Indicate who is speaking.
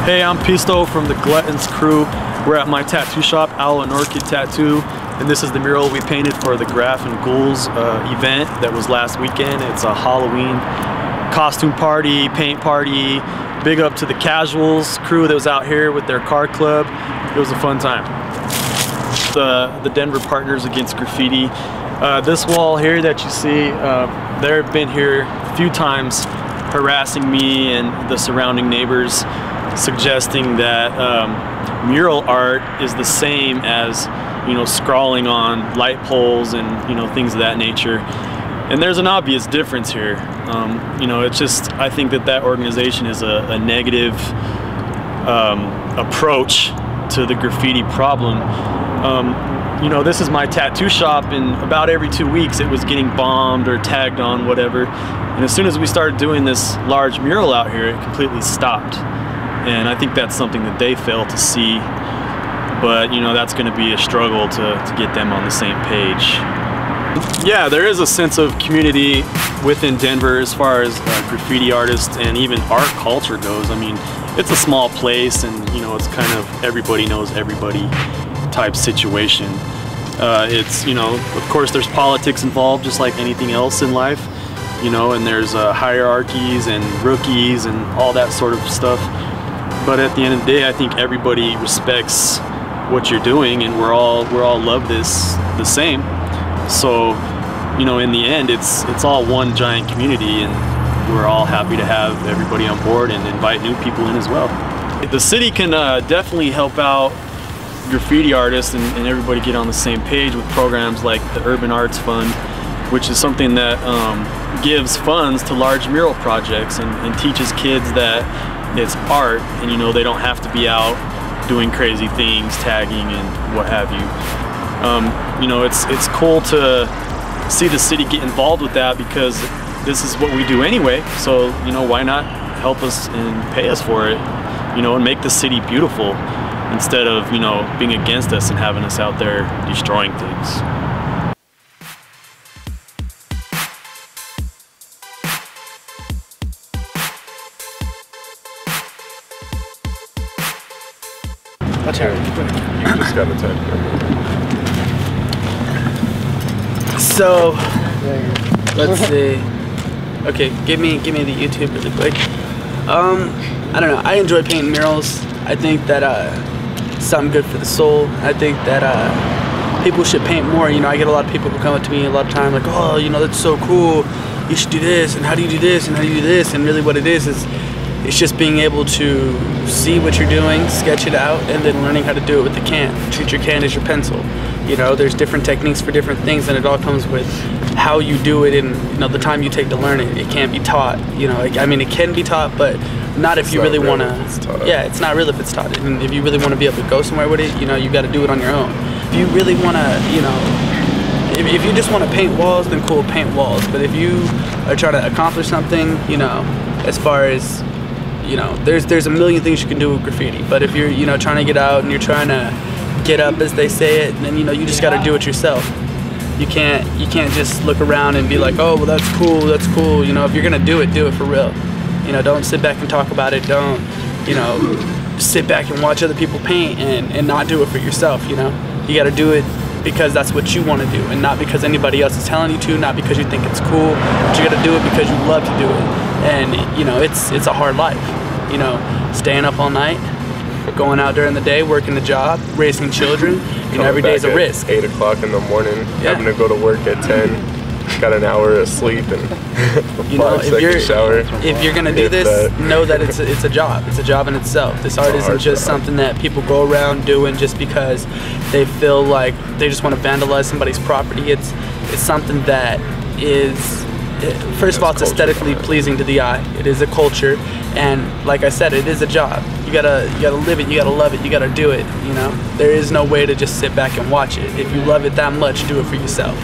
Speaker 1: Hey, I'm Pisto from the Gluttons crew. We're at my tattoo shop, Owl and Orchid Tattoo, and this is the mural we painted for the Graph and Ghouls event that was last weekend. It's a Halloween costume party, paint party. Big up to the Casuals crew that was out here with their car club. It was a fun time. The Denver Partners Against Graffiti. This wall here that you see, they've been here a few times harassing me and the surrounding neighbors, suggesting that mural art is the same as, you know, scrawling on light poles and, you know, things of that nature. And there's an obvious difference here. You know, it's just, I think that organization is a negative approach to the graffiti problem. You know, this is my tattoo shop, and about every 2 weeks it was getting bombed or tagged on, whatever. And as soon as we started doing this large mural out here, it completely stopped. And I think that's something that they fail to see. But, you know, that's going to be a struggle to get them on the same page. Yeah, there is a sense of community within Denver as far as graffiti artists and even art culture goes. I mean, it's a small place, and, you know, it's kind of everybody knows everybody type situation. It's, you know, of course there's politics involved just like anything else in life, you know, and there's hierarchies and rookies and all that sort of stuff. But at the end of the day, I think everybody respects what you're doing, and we're all love this the same. So, you know, in the end, it's all one giant community, and we're all happy to have everybody on board and invite new people in as well. The city can definitely help out graffiti artists and everybody get on the same page with programs like the Urban Arts Fund, which is something that gives funds to large mural projects and teaches kids that it's art, and, you know, they don't have to be out doing crazy things, tagging and what have you. You know, it's cool to see the city get involved with that, because this is what we do anyway. So, you know, why not help us and pay us for it, you know, and make the city beautiful instead of, you know, being against us and having us out there destroying things.
Speaker 2: You just got attacked.
Speaker 3: So, let's see. Okay, give me the YouTube really quick. I don't know. I enjoy painting murals. I think that it's something good for the soul. I think that people should paint more. You know, I get a lot of people who come up to me a lot of time like, oh, you know, that's so cool. You should do this, and how do you do this, and how do you do this? And really, what it is it's just being able to see what you're doing, sketch it out, and then learning how to do it with the can. Treat your can as your pencil. You know, there's different techniques for different things, and it all comes with how you do it and, you know, the time you take to learn it. It can't be taught. You know, I mean, it can be taught, but not if you really want to. Yeah, it's not real if it's taught. And if you really want to be able to go somewhere with it, you know, you got to do it on your own. If you really want to, you know, if you just want to paint walls, then cool, paint walls. But if you are trying to accomplish something, you know, as far as, you know, there's a million things you can do with graffiti. But if you're, you know, trying to get out and you're trying to get up, as they say it, then, you know, you just got to do it yourself. You can't just look around and be like, oh, well, that's cool. You know, if you're gonna do it for real. You know, don't sit back and talk about it. Don't, you know, sit back and watch other people paint and not do it for yourself. You know, you got to do it because that's what you want to do, and not because anybody else is telling you to, not because you think it's cool, but you got to do it because you love to do it. And, you know, it's a hard life. You know, staying up all night, going out during the day, working the job, raising children. You know, every day's a risk.
Speaker 2: 8 o'clock in the morning, having to go to work at 10, got an hour of sleep and
Speaker 3: you know,
Speaker 2: shower.
Speaker 3: If you're gonna do this, know that it's a job. It's a job in itself. This art isn't just something that people go around doing just because they feel like they just want to vandalize somebody's property. It's something that is, first of all, it's aesthetically pleasing to the eye. It is a culture, and like I said, it is a job. You gotta live it, you gotta love it, you gotta do it, you know? There is no way to just sit back and watch it. If you love it that much, do it for yourself.